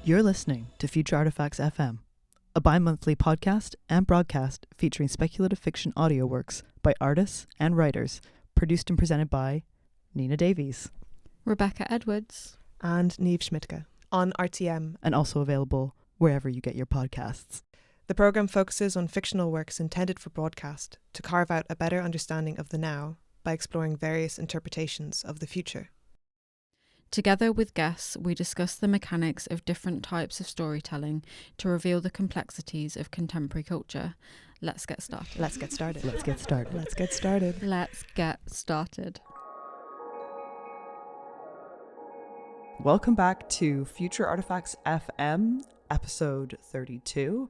You're listening to Future Artifacts FM, a bi-monthly podcast and broadcast featuring speculative fiction audio works by artists and writers, produced and presented by Nina Davies, Rebecca Edwards, and Niamh Schmidtke on RTM, and also available wherever you get your podcasts. The programme focuses on fictional works intended for broadcast to carve out a better understanding of the now by exploring various interpretations of the future. Together with guests, we discuss the mechanics of different types of storytelling to reveal the complexities of contemporary culture. Let's get started. Let's get started. Let's get started. Let's get started. Let's get started. Welcome back to Future Artifacts FM, episode 32.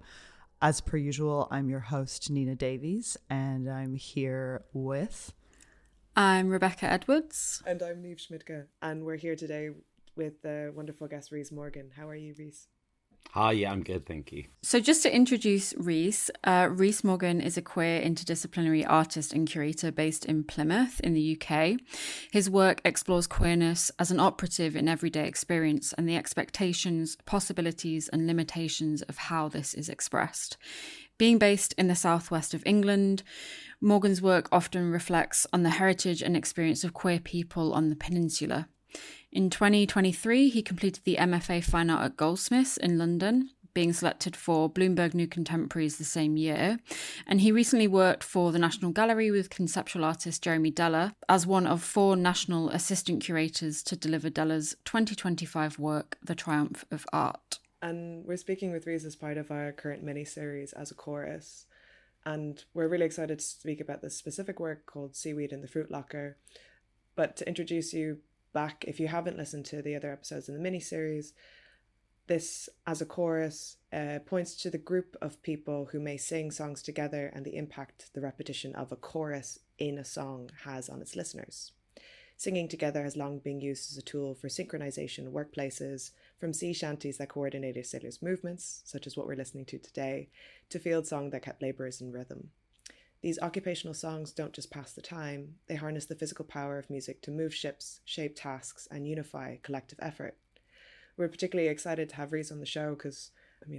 As per usual, I'm your host, Nina Davies, and I'm here with... I'm Rebecca Edwards. And I'm Niamh Schmidtke, and we're here today with the wonderful guest Rhys Morgan. How are you, Rhys? Hi, yeah, I'm good, thank you. So just to introduce Rhys, Rhys Morgan is a queer interdisciplinary artist and curator based in Plymouth in the UK. His work explores queerness as an operative in everyday experience and the expectations, possibilities and limitations of how this is expressed. Being based in the southwest of England, Morgan's work often reflects on the heritage and experience of queer people on the peninsula. In 2023, he completed the MFA Fine Art at Goldsmiths in London, being selected for Bloomberg New Contemporaries the same year. And he recently worked for the National Gallery with conceptual artist Jeremy Deller as one of 4 national assistant curators to deliver Deller's 2025 work, The Triumph of Art. And we're speaking with Rhys as part of our current mini-series As a Chorus. And we're really excited to speak about this specific work called Seaweed in the Fruit Locker. But to introduce you back, if you haven't listened to the other episodes in the mini-series, this As a Chorus points to the group of people who may sing songs together and the impact the repetition of a chorus in a song has on its listeners. Singing together has long been used as a tool for synchronization in workplaces, from sea shanties that coordinated sailors' movements, such as what we're listening to today, to field song that kept labourers in rhythm. These occupational songs don't just pass the time, they harness the physical power of music to move ships, shape tasks, and unify collective effort. We're particularly excited to have Rhys on the show because,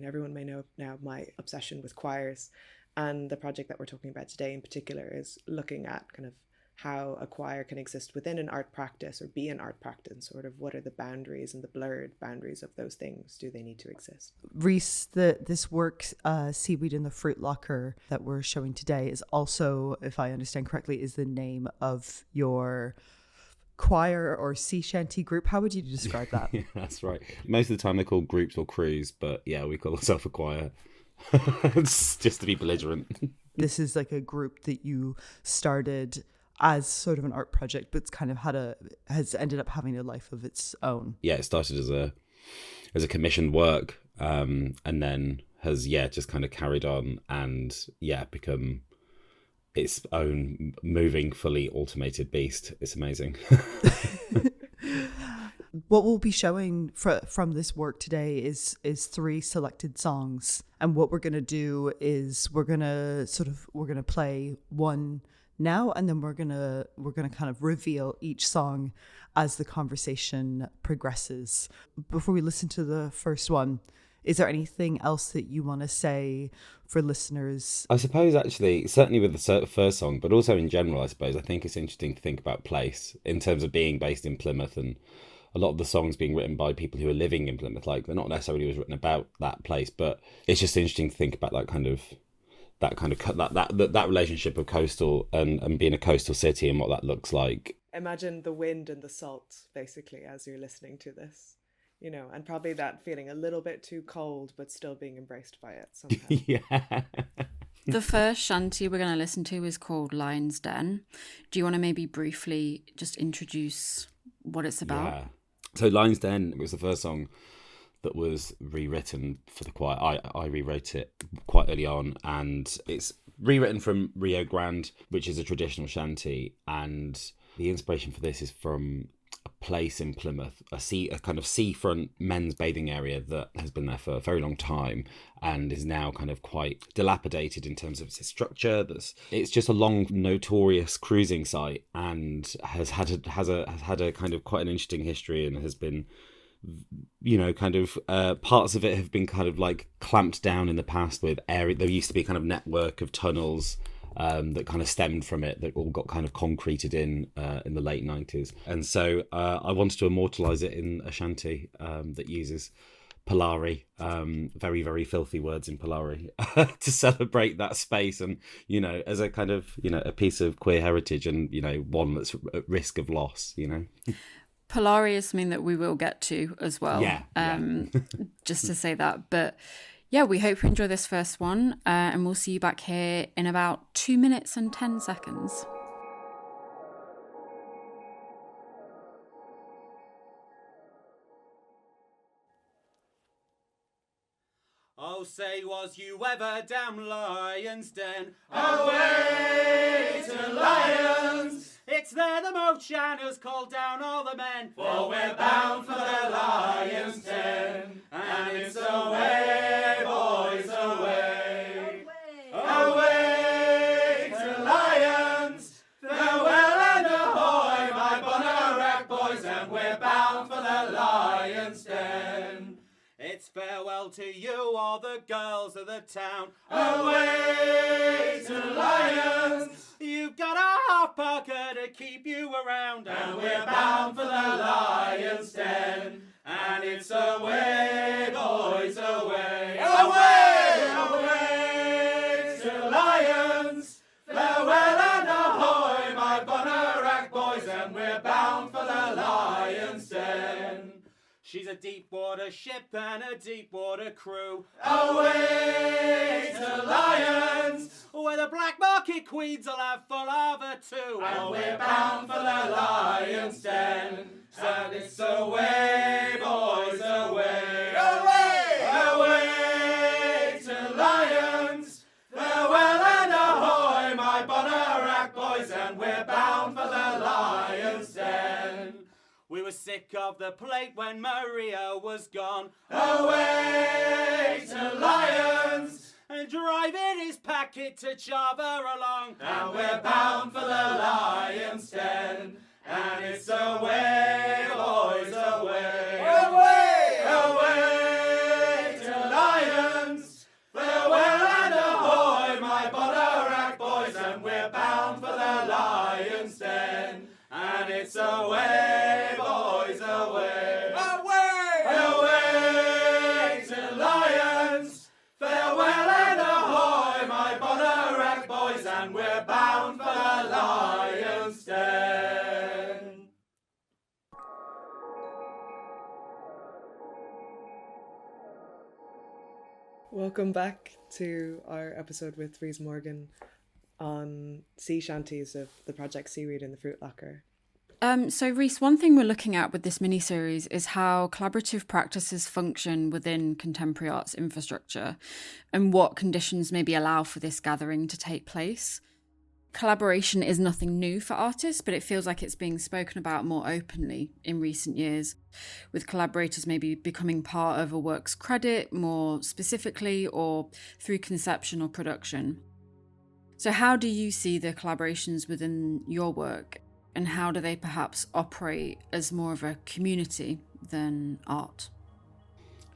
everyone may know now my obsession with choirs, and the project that we're talking about today in particular is looking at kind of how a choir can exist within an art practice or be an art practice, sort of what are the boundaries and the blurred boundaries of those things? Do they need to exist? Rhys, this work, Seaweed in the Fruit Locker, that we're showing today is also, if I understand correctly, is the name of your choir or sea shanty group. How would you describe that? Yeah, that's right. Most of the time they're called groups or crews, but yeah, we call ourselves a choir. It's just to be belligerent. This is like a group that you started as sort of an art project, but it's kind of has ended up having a life of its own. Yeah, it started as a commissioned work, and then has just kind of carried on and become its own moving, fully automated beast. It's amazing. What we'll be showing from this work today is 3 selected songs, and what we're going to do is we're going to play one now, and then we're gonna kind of reveal each song as the conversation progresses. Before we listen to the first one, is there anything else that you want to say for listeners? I suppose actually, certainly with the first song, but also in general, I think it's interesting to think about place in terms of being based in Plymouth, and a lot of the songs being written by people who are living in Plymouth. Like, they're not necessarily always written about that place, but it's just interesting to think about that relationship of coastal and being a coastal city and what that looks like. Imagine the wind and the salt, basically, as you're listening to this, and probably that feeling a little bit too cold, but still being embraced by it somehow. Yeah. The first shanty we're going to listen to is called Lion's Den. Do you want to maybe briefly just introduce what it's about? Yeah. So Lion's Den was the first song that was rewritten for the choir. I rewrote it quite early on, and it's rewritten from Rio Grande, which is a traditional shanty, and the inspiration for this is from a place in Plymouth, a kind of seafront men's bathing area that has been there for a very long time and is now kind of quite dilapidated in terms of its structure. It's just a long, notorious cruising site and has had a kind of quite an interesting history and has been kind of parts of it have been kind of like clamped down in the past with area. There used to be a kind of network of tunnels that kind of stemmed from it that all got kind of concreted in the late 90s. And so I wanted to immortalise it in a shanty that uses Polari, very, very filthy words in Polari, to celebrate that space and, as a kind of, a piece of queer heritage and, one that's at risk of loss, Polari is something that we will get to as well. Yeah. Just to say that. But yeah, we hope you enjoy this first one, and we'll see you back here in about 2 minutes and 10 seconds. Oh, say, was you ever down Lion's Den? Away to Lions! It's there the moat shiners call down all the men, for we're bound for the Lion's Den. And it's away, boys, away. Away to Lions! Farewell and ahoy, my Bonarac boys, and we're bound for the Lion's Den. It's farewell to you, all the girls of the town. Away to Lions! You've got a half parker to keep you around, and we're bound for the Lion's Den. And it's away, boys, away. Away! Away to Lions! Farewell and ahoy, my Bonarac boys, and we're bound for the Lion's Den. She's a deep water ship and a deep water crew. Away to Lions, where the black market queens will have full of her too. And we're bound for the Lion's Den. And it's away, boys, away. Away! Away to Lions. Farewell and ahoy, my Bonarac boys, and we're bound for the Lion's Den. We were sick of the plate when Maria was gone. Away to Lions, and driving his packet to Java along. And we're bound for the Lion's Den. And it's away, boys, away. Away! Away to Lions. Farewell and ahoy, my Bonarac boys, and we're bound for the Lion's Den. And it's away, boys, away. Away! Away to Lions. Farewell and ahoy, my Bonarac boys, and we're bound for the Lion's Den. Welcome back to our episode with Rhys Morgan on sea shanties of the project Seaweed in the Fruit Locker. So Rhys, one thing we're looking at with this mini-series is how collaborative practices function within contemporary arts infrastructure and what conditions maybe allow for this gathering to take place. Collaboration is nothing new for artists, but it feels like it's being spoken about more openly in recent years, with collaborators maybe becoming part of a work's credit more specifically or through conception or production. So how do you see the collaborations within your work, and how do they perhaps operate as more of a community than art?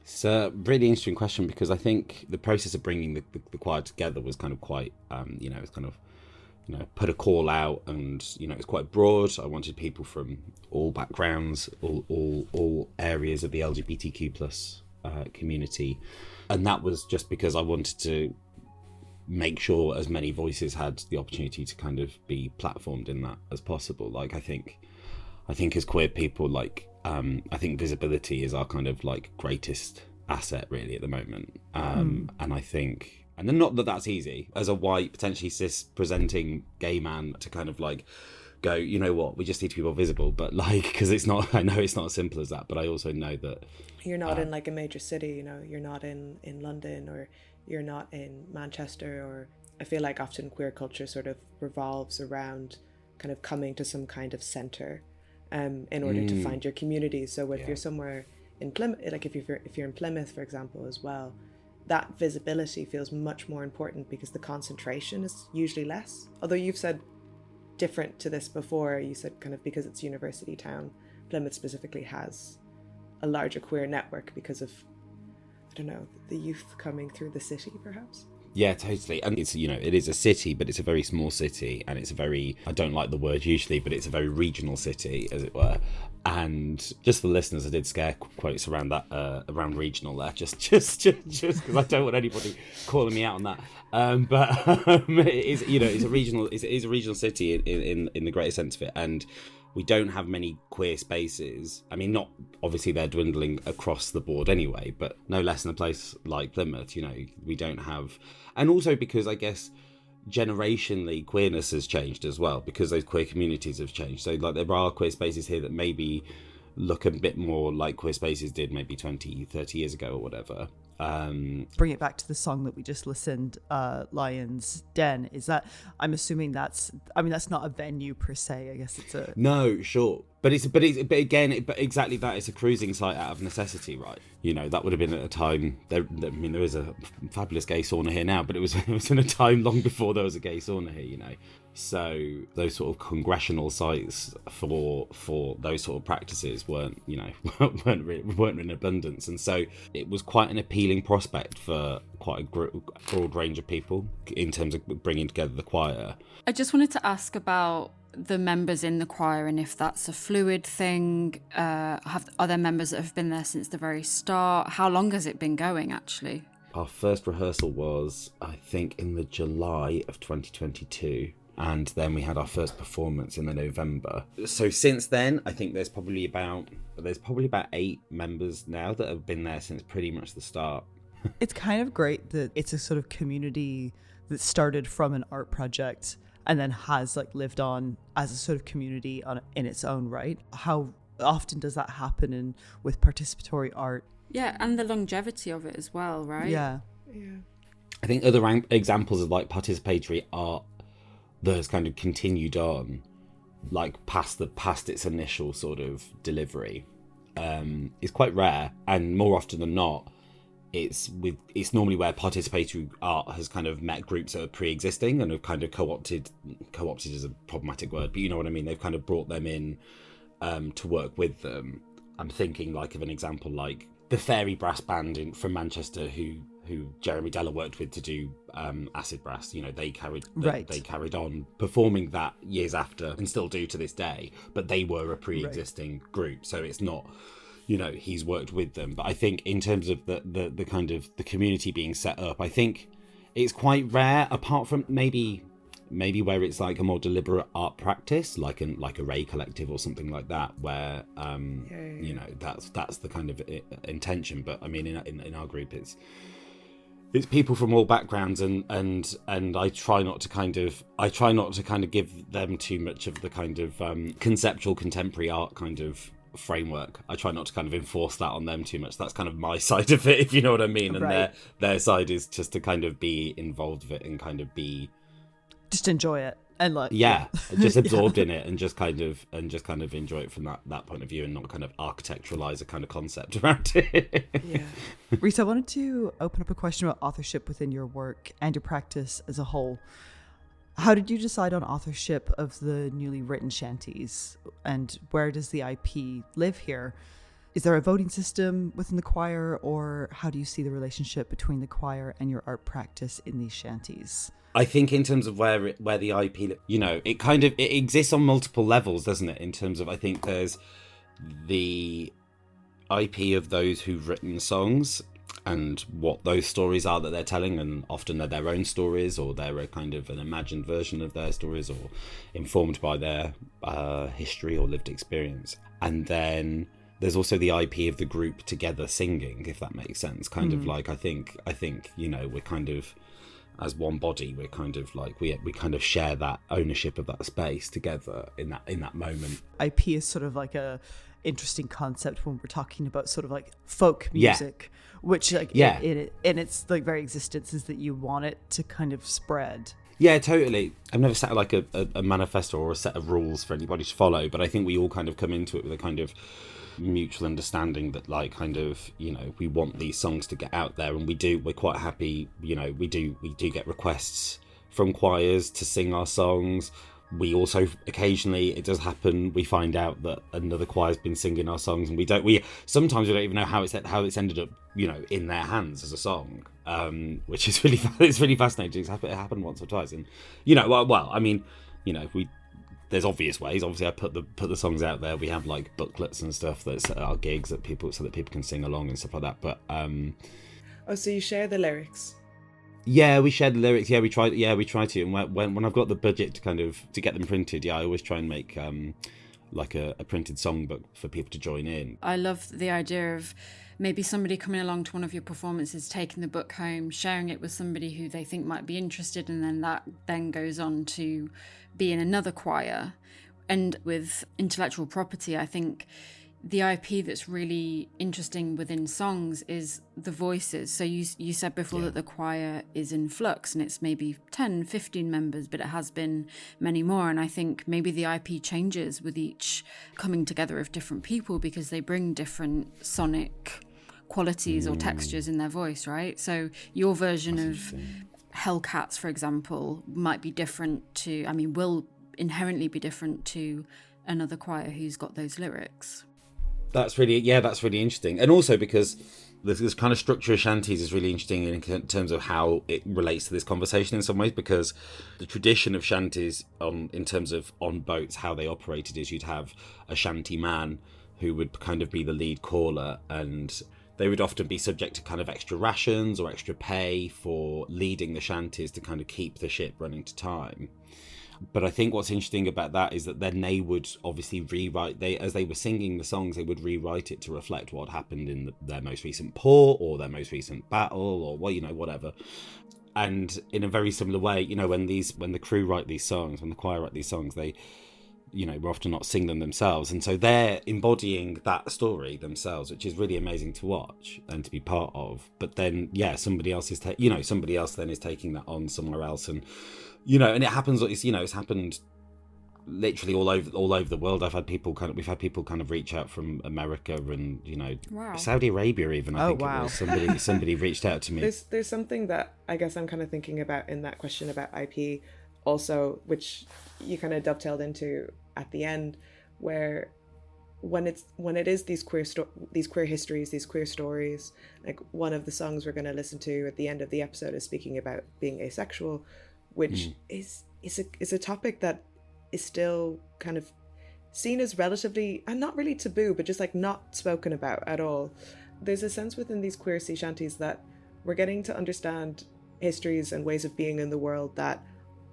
It's a really interesting question, because I think the process of bringing the choir together was kind of quite, it's kind of, put a call out, and, it's quite broad. I wanted people from all backgrounds, all areas of the LGBTQ plus community. And that was just because I wanted to make sure as many voices had the opportunity to kind of be platformed in that as possible. Like, I think as queer people, I think visibility is our kind of greatest asset really at the moment. And I think, and then not that that's easy as a white, potentially cis presenting gay man to kind of go, you know what, we just need to be more visible, but because it's not, I know it's not as simple as that, but I also know that you're not in a major city, you're not in London, or you're not in Manchester, or I feel like often queer culture sort of revolves around kind of coming to some kind of center in order to find your community. So if you're somewhere in Plymouth, if you're in Plymouth, for example, as well, that visibility feels much more important because the concentration is usually less. Although you've said different to this before, you said kind of because it's university town, Plymouth specifically has a larger queer network because of, I don't know, the youth coming through the city, perhaps. Yeah, totally. And it's, it is a city, but it's a very small city, and it's a very, I don't like the word usually, but it's a very regional city, as it were. And just for listeners, I did scare quotes around that, around regional there, just because I don't want anybody calling me out on that. It is, it's a regional city in the greatest sense of it, and we don't have many queer spaces. I mean, not obviously they're dwindling across the board anyway, but no less in a place like Plymouth. We don't have, and also because I guess generationally queerness has changed as well, because those queer communities have changed. So like there are queer spaces here that maybe look a bit more like queer spaces did maybe 20, 30 years ago or whatever. Bring it back to the song that we just listened, Lion's Den. Is that, I'm assuming that's not a venue per se. I guess it's a... No, sure. But exactly that. It's a cruising site out of necessity, right? That would have been at a time. There is a fabulous gay sauna here now, but it was in a time long before there was a gay sauna here. So those sort of congressional sites for those sort of practices weren't in abundance, and so it was quite an appealing prospect for quite a broad range of people in terms of bringing together the choir. I just wanted to ask about the members in the choir and if that's a fluid thing. Are there members that have been there since the very start? How long has it been going, actually? Our first rehearsal was, I think, in the July of 2022. And then we had our first performance in the November. So since then, I think there's probably about 8 members now that have been there since pretty much the start. It's kind of great that it's a sort of community that started from an art project and then has lived on as a sort of community in its own right. How often does that happen with participatory art? Yeah, and the longevity of it as well, right? Yeah. I think other examples of participatory art that has kind of continued on, past its initial sort of delivery, is quite rare, and more often than not, it's normally where participatory art has kind of met groups that are pre-existing and have kind of co-opted is a problematic word, but you know what I mean. They've kind of brought them in to work with them. I'm thinking of an example like the Fairy Brass Band from Manchester, who Jeremy Deller worked with to do acid brass. They carried on performing that years after and still do to this day, but they were a pre-existing group, so it's not, he's worked with them. But I think in terms of the kind of the community being set up, I think it's quite rare, apart from maybe where it's a more deliberate art practice, like a Ray Collective or something like that, where that's the kind of intention. But I mean, in our group, it's people from all backgrounds, and I try not to kind of give them too much of the kind of conceptual contemporary art kind of framework. I try not to kind of enforce that on them too much. That's kind of my side of it, if you know what I mean. And right. their side is just to kind of be involved with it and kind of be just enjoy it and just absorbed in it and just kind of enjoy it from that point of view, and not kind of architecturalize a kind of concept around it. Yeah. Rhys, I wanted to open up a question about authorship within your work and your practice as a whole. How did you decide on authorship of the newly written shanties, and where does the IP live here? Is there a voting system within the choir, or how do you see the relationship between the choir and your art practice in these shanties? I think in terms of where the IP, it exists on multiple levels, doesn't it? In terms of, I think there's the IP of those who've written songs and what those stories are that they're telling, and often they're their own stories, or they're a kind of an imagined version of their stories, or informed by their history or lived experience. And then there's also the IP of the group together singing, if that makes sense. Kind of I think we're kind of, as one body, we're kind of we kind of share that ownership of that space together in that moment. IP is sort of a interesting concept when we're talking about sort of folk music, which in its very existence is that you want it to kind of spread. Yeah, totally. I've never set a manifesto or a set of rules for anybody to follow, but I think we all kind of come into it with a kind of mutual understanding that we want these songs to get out there, and we're quite happy. We do get requests from choirs to sing our songs. we also occasionally, it does happen, we find out that another choir's been singing our songs, and we sometimes we don't even know how it's ended up, you know, in their hands as a song, which is it's really fascinating. It happened once or twice, and you know, well, I mean, you know, there's obvious ways. Obviously, I put the songs out there. We have like booklets and stuff that's at our gigs so that people can sing along and stuff like that. But oh, so you share the lyrics? Yeah, we share the lyrics. Yeah, we try to. And when I've got the budget to get them printed, I always try and make like a printed songbook for people to join in. I love the idea of maybe somebody coming along to one of your performances, taking the book home, sharing it with somebody who they think might be interested, and then that then goes on to be in another choir. And with intellectual property, I think the IP that's really interesting within songs is the voices. So you said before that the choir is in flux, and it's maybe 10, 15 members, but it has been many more. And I think maybe the IP changes with each coming together of different people because they bring different sonic qualities or textures in their voice, right? So your version of Hellcats, for example, might be different to, I mean, will inherently be different to another choir who's got those lyrics. That's really interesting. And also because this kind of structure of shanties is really interesting in terms of how it relates to this conversation in some ways, because the tradition of shanties in terms of on boats, how they operated is you'd have a shanty man who would kind of be the lead caller, and they would often be subject to kind of extra rations or extra pay for leading the shanties to kind of keep the ship running to time. But I think what's interesting about that is that then they would obviously rewrite, as they were singing the songs, they would rewrite it to reflect what happened in their most recent port or their most recent battle or, well, you know, whatever. And in a very similar way, you know, when the crew write these songs, when the choir write these songs, they, you know, will often not sing them themselves. And so they're embodying that story themselves, which is really amazing to watch and to be part of. But then, somebody else then is taking that on somewhere else. And, you know, and it happens, you know, it's happened literally all over the world. We've had people kind of reach out from America and, you know, Saudi Arabia even. I think it was somebody reached out to me. There's something that I guess I'm kind of thinking about in that question about IP also, which you kind of dovetailed into at the end, where when it is these queer histories, these queer stories, like one of the songs we're going to listen to at the end of the episode is speaking about being asexual, which is a topic that is still kind of seen as relatively, and not really taboo, but just like not spoken about at all. There's a sense within these queer sea shanties that we're getting to understand histories and ways of being in the world that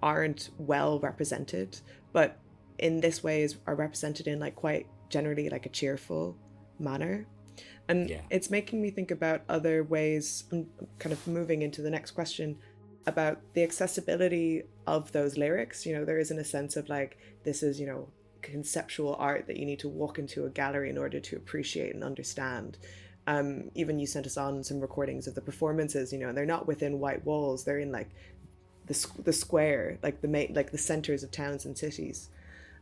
aren't well represented, but in this way are represented in like quite generally like a cheerful manner. And it's making me think about other ways, kind of moving into the next question, about the accessibility of those lyrics. You know, there isn't a sense of like, this is, you know, conceptual art that you need to walk into a gallery in order to appreciate and understand. Even you sent us on some recordings of the performances, you know, and they're not within white walls, they're in like the square, like the centers of towns and cities.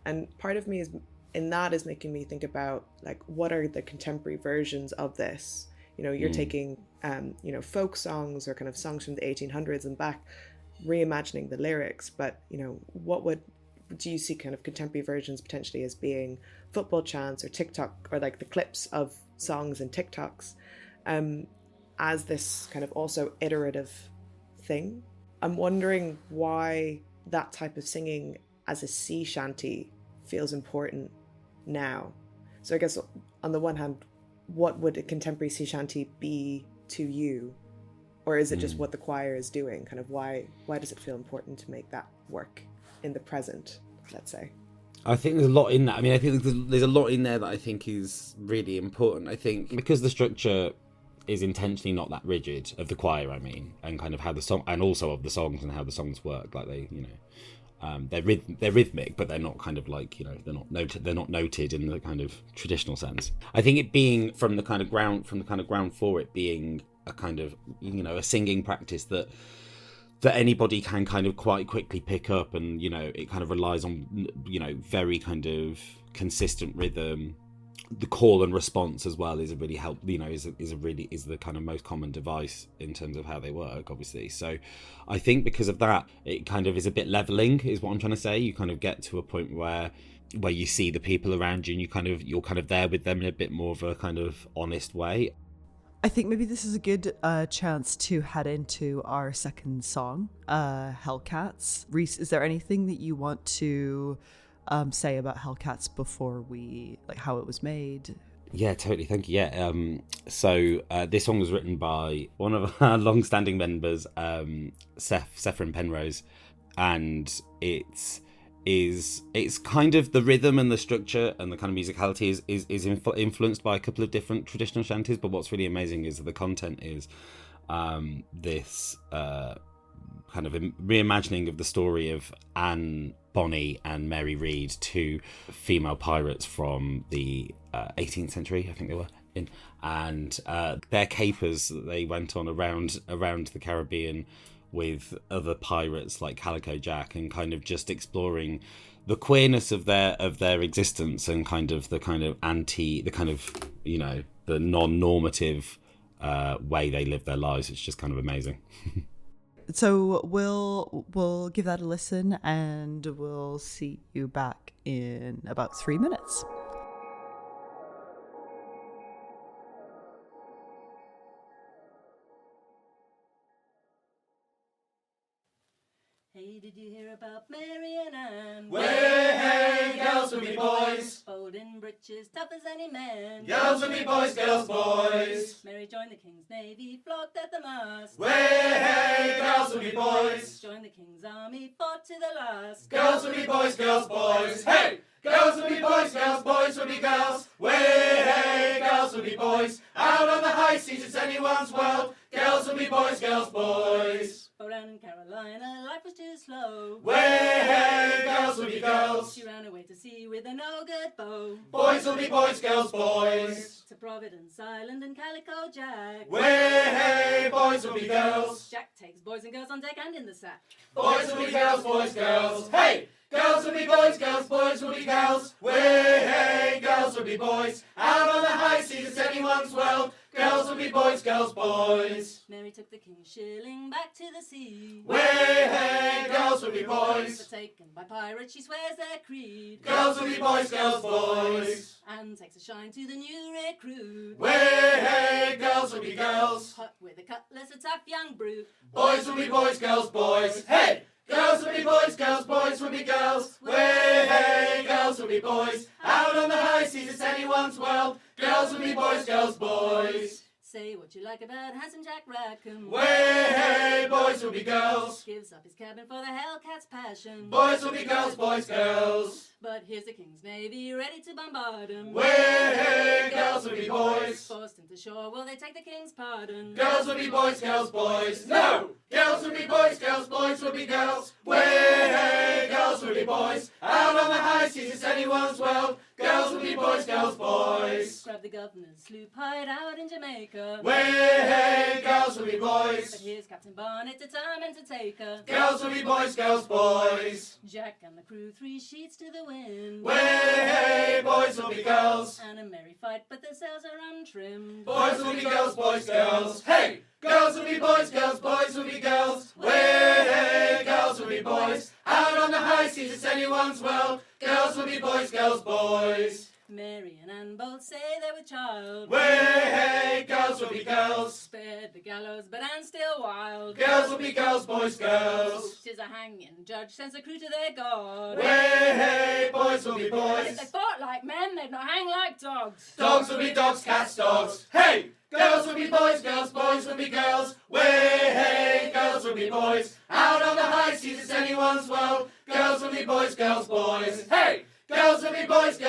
And part of me is making me think about like, what are the contemporary versions of this? You know, you're taking, you know, folk songs or kind of songs from the 1800s and back, reimagining the lyrics. But, you know, do you see kind of contemporary versions potentially as being football chants or TikTok, or like the clips of songs and TikToks, as this kind of also iterative thing? I'm wondering why that type of singing as a sea shanty feels important now. So I guess on the one hand, what would a contemporary sea shanty be to you? Or is it just what the choir is doing? Kind of why does it feel important to make that work in the present, let's say? I think there's a lot in that. I mean, I think there's a lot in there that I think is really important. I think because the structure is intentionally not that rigid of the choir, I mean, and kind of how the song, and also of the songs and how the songs work, like they, you know, they're rhythmic, but they're not kind of like, you know, they're not noted in the kind of traditional sense. I think it being from the kind of ground floor, it being a kind of, you know, a singing practice that anybody can kind of quite quickly pick up, and, you know, it kind of relies on, you know, very kind of consistent rhythm, the call and response as well is a really is the kind of most common device in terms of how they work, obviously. So I think because of that, it kind of is a bit leveling, is what I'm trying to say. You kind of get to a point where you see the people around you and you're kind of there with them in a bit more of a kind of honest way. I think maybe this is a good chance to head into our second song, Hellcats. Rhys, is there anything that you want to say about Hellcats before we, like, how it was made? Yeah, totally. Thank you. Yeah. So this song was written by one of our long-standing members, Seth from Penrose, and it's kind of the rhythm and the structure and the kind of musicality is influenced by a couple of different traditional shanties. But what's really amazing is that the content is this kind of reimagining of the story of Anne Bonny and Mary Read, two female pirates from the 18th century, I think they were in, and their capers that they went on around the Caribbean with other pirates like Calico Jack, and kind of just exploring the queerness of their existence and the non-normative way they live their lives. It's just kind of amazing. So we'll give that a listen, and we'll see you back in about 3 minutes. Hey, did you hear about Mary and Anne? Way, hey, girls will be boys. Bold in breeches, tough as any man. Girls will be boys, girls, boys. Mary joined the King's Navy, flogged at the mast. Way, hey, girls will be boys. Joined the King's Army, fought to the last. Girls will be boys, girls, boys. Hey! Girls will be boys, girls, boys will be girls. Way, hey, girls will be boys. Out on the high seas, it's anyone's world. Girls will be boys, girls, boys. Bow down in Carolina, life was too slow. Way, hey, girls will be girls. She ran away to sea with a no-good bow. Boys will be boys, girls, boys. To Providence Island and Calico Jack. Way, hey, boys will be girls. Jack takes boys and girls on deck and in the sack. Boys will be girls, boys, girls. Hey! Girls will be boys, girls, boys will be girls. Way, hey, girls will be boys. Out on the high seas, it's anyone's world. Girls will be boys, girls, boys. Mary took the King's shilling back to the sea. Way, hey, girls will be boys. But taken by pirates, she swears their creed. Girls will be boys, girls, boys. And takes a shine to the new recruit. Way, hey, girls will be girls. Hot with a cutlass, a tough young brute. Boys will be boys, girls, boys. Hey! Girls will be boys, boys will be girls. Way, hey, girls will be boys. Out on the high seas, it's anyone's world. Girls will be boys, girls, boys. Say what you like about handsome Jack Rackham. Way, hey, boys will be girls. Gives up his cabin for the Hellcat's passion. Boys will be girls, boys, girls. But here's the King's Navy ready to bombard him. Way, hey, girls will be boys. Forced him to shore, will they take the King's pardon? Girls will be boys, boys. No! Girls will be boys will be girls. Way, hey, girls will be boys. Out on the high seas, it's anyone's world. Girls will be boys, boys. Grab the governor's sloop, hide out in Jamaica. Way, hey, girls will be boys. But here's Captain Barnett determined to take her. Girls will be boys, boys. Jack and the crew, 3 sheets to the wind. Way, hey, boys will be girls. And a merry fight, but the sails are untrimmed. Boys will be girls, boys. Hey! Girls will be boys will be girls. Way, hey, girls will be boys. Out on the high seas, it's anyone's world. Girls will be boys, boys. Mary and Anne both say they were child. Way, hey, girls will be girls. Spared the gallows, but Anne's still wild. Girls will be girls, boys. 'Tis a hanging judge sends the crew to their god. Way, hey, boys will be But if they boys. fought like men, they'd not hang like dogs. Dogs will be dogs, cats, dogs. Hey! Girls will be boys will be girls. Way, hey, girls will be boys. Out on the high seas, it's anyone's world. Girls will be boys, boys. Hey! Girls will be boys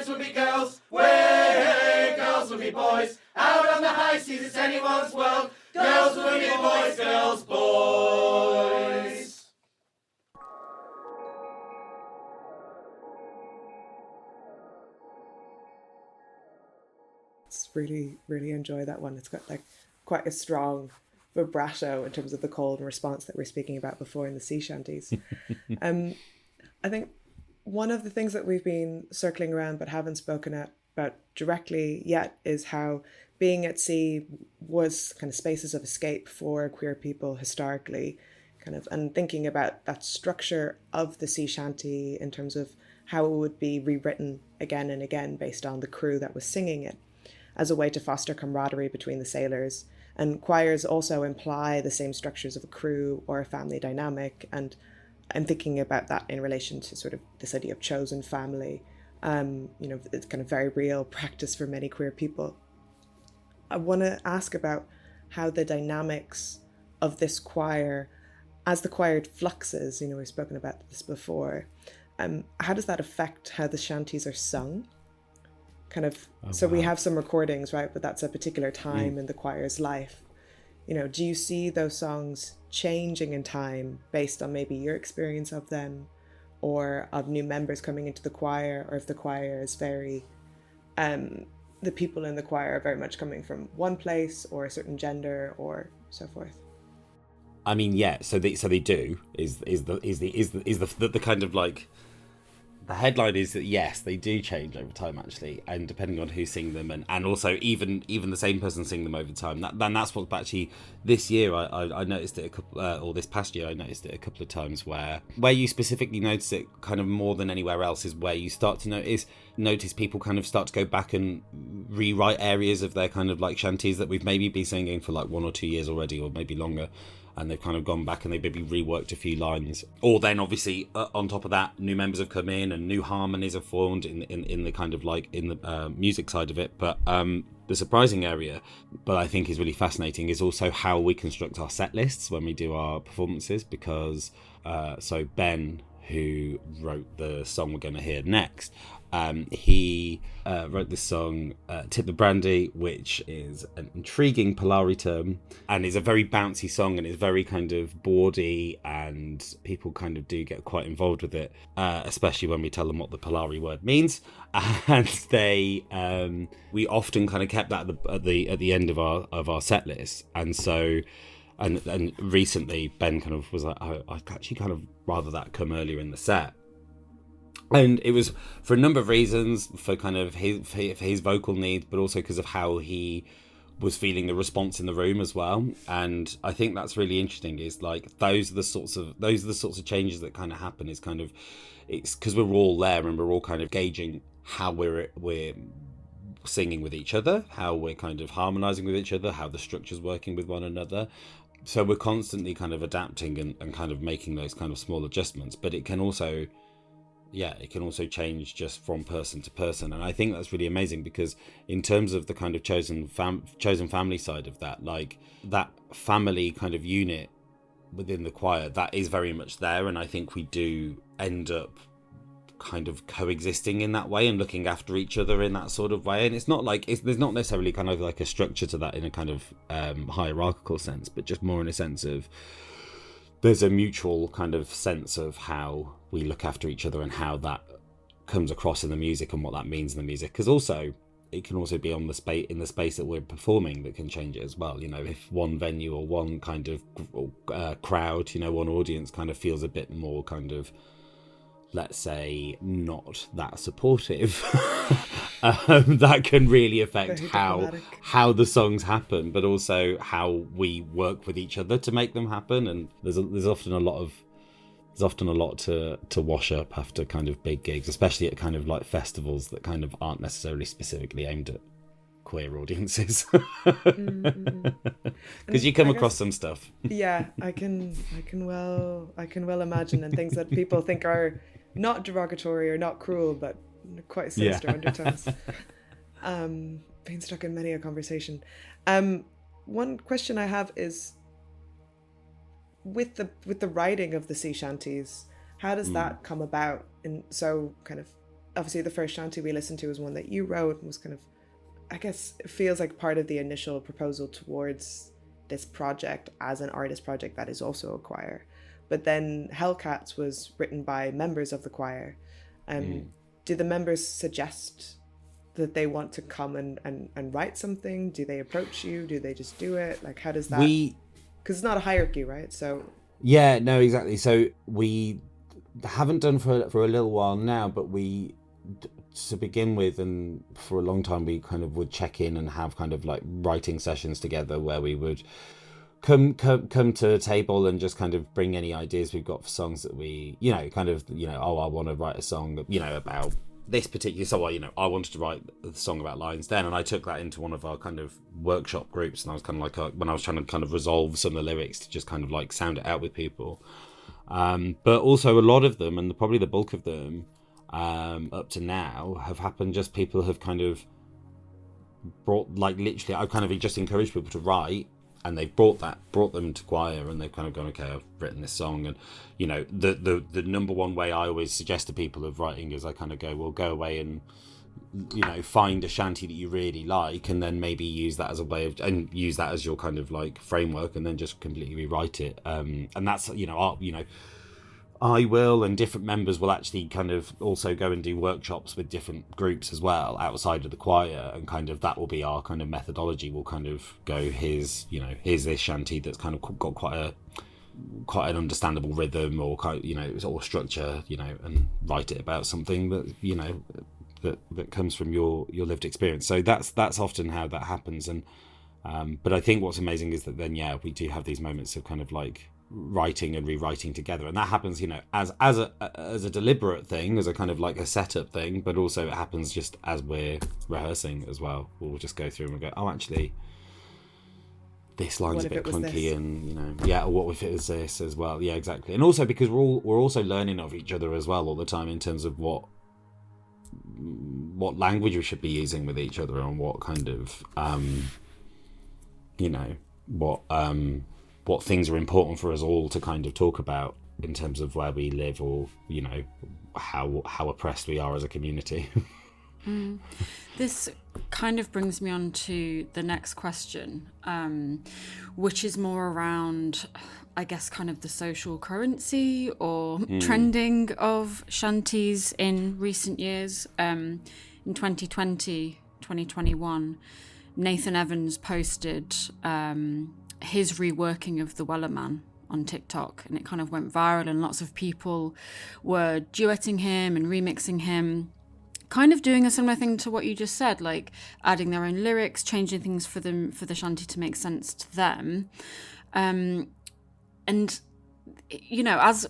will be girls. Way, hey, girls will be boys. Out on the high seas, it's anyone's world. Girls will be boys, boys. Really enjoy that one. It's got like quite a strong vibrato in terms of the call and response that we were speaking about before in the sea shanties. I think one of the things that we've been circling around but haven't spoken about directly yet is how being at sea was kind of spaces of escape for queer people historically, kind of, and thinking about that structure of the sea shanty in terms of how it would be rewritten again and again based on the crew that was singing it, as a way to foster camaraderie between the sailors. And choirs also imply the same structures of a crew or a family dynamic, and I'm thinking about that in relation to sort of this idea of chosen family. It's kind of very real practice for many queer people. I want to ask about how the dynamics of this choir, as the choir fluxes, we've spoken about this before, how does that affect how the shanties are sung? We have some recordings, right? But that's a particular time in the choir's life. Do you see those songs changing in time based on maybe your experience of them, or of new members coming into the choir, or if the choir is very, the people in the choir are very much coming from one place or a certain gender or so forth? I mean, yeah. So they do is the kind of like. The headline is that yes, they do change over time actually, and depending on who sing them, and also even the same person sing them over time. That's what actually this year I noticed it a couple, or this past year I noticed it a couple of times where you specifically notice it kind of more than anywhere else is where you start to notice people kind of start to go back and rewrite areas of their kind of like shanties that we've maybe been singing for like 1 or 2 years already, or maybe longer. And they've kind of gone back and they've maybe reworked a few lines. Or then obviously on top of that, new members have come in and new harmonies are formed in the kind of like in the music side of it. But the surprising area, but I think is really fascinating, is also how we construct our set lists when we do our performances. Because so Ben, who wrote the song we're going to hear next, he wrote this song, Tip the Brandy, which is an intriguing Polari term and is a very bouncy song, and it's very kind of boardy, and people kind of do get quite involved with it, especially when we tell them what the Polari word means. And we often kind of kept that at the end of our set list. And so and recently Ben kind of was like, I'd actually kind of rather that come earlier in the set. And it was for a number of reasons, for kind of his vocal needs, but also because of how he was feeling the response in the room as well. And I think that's really interesting, is like those are the sorts of changes that kind of happen, is kind of, it's because we're all there and we're all kind of gauging how we're singing with each other, how we're kind of harmonizing with each other, how the structure's working with one another. So we're constantly kind of adapting and kind of making those kind of small adjustments, but it can also change just from person to person. And I think that's really amazing, because in terms of the kind of chosen family side of that, like that family kind of unit within the choir, that is very much there. And I think we do end up kind of coexisting in that way and looking after each other in that sort of way. And it's not like there's not necessarily kind of like a structure to that in a kind of hierarchical sense, but just more in a sense of there's a mutual kind of sense of how we look after each other and how that comes across in the music and what that means in the music. Because also it can also be on the space, in the space that we're performing, that can change it as well. If one venue or one kind of crowd, one audience kind of feels a bit more kind of, let's say, not that supportive, that can really affect how the songs happen, but also how we work with each other to make them happen. And there's often a lot to wash up after kind of big gigs, especially at kind of like festivals that kind of aren't necessarily specifically aimed at queer audiences. Because you come across some stuff. Yeah, I can well imagine, and things that people think are not derogatory or not cruel, but quite sinister undertones. Been stuck in many a conversation. One question I have is, with the writing of the sea shanties, how does that come about? And so kind of, obviously the first shanty we listened to was one that you wrote, and was kind of, I guess it feels like part of the initial proposal towards this project as an artist project that is also a choir. But then Hellcats was written by members of the choir. Do the members suggest that they want to come and write something? Do they approach you? Do they just do it? Like, how does that... Because it's not a hierarchy, right? So... Yeah, no, exactly. So we haven't done for a little while now, but we to begin with, and for a long time we kind of would check in and have kind of like writing sessions together where we would come to a table and just kind of bring any ideas we've got for songs that we, I want to write a song, about this particular song. I wanted to write a song about lions then, and I took that into one of our kind of workshop groups, and I was kind of like, when I was trying to kind of resolve some of the lyrics to just kind of like sound it out with people. But also a lot of them, and probably the bulk of them, up to now, have happened just people have kind of brought, like literally, I've kind of just encouraged people to write, and they've brought them to choir, and they've kind of gone, okay, I've written this song. And the number one way I always suggest to people of writing is I kind of go, well, go away and find a shanty that you really like, and then maybe use that as a way of, and use that as your kind of like framework, and then just completely rewrite it. And that's I will, and different members will actually kind of also go and do workshops with different groups as well outside of the choir, and kind of that will be our kind of methodology. We'll kind of go, here's this shanty that's kind of got quite an understandable rhythm, or kind of, or structure, and write it about something that that comes from your lived experience. So that's often how that happens. And but I think what's amazing is that then we do have these moments of kind of like writing and rewriting together, and that happens as a deliberate thing, as a kind of like a setup thing, but also it happens just as we're rehearsing as well. We'll just go through and we'll go, oh, actually this line's a bit clunky, and what if it was this as well. Yeah, exactly. And also because we're also learning of each other as well all the time, in terms of what language we should be using with each other, and what kind of what things are important for us all to kind of talk about in terms of where we live, or how oppressed we are as a community. This kind of brings me on to the next question, which is more around, I guess, kind of the social currency or trending of shanties in recent years. In 2020, 2021, Nathan Evans posted his reworking of the Wellerman on TikTok, and it kind of went viral, and lots of people were duetting him and remixing him, kind of doing a similar thing to what you just said, like adding their own lyrics, changing things for the shanty to make sense to them. And as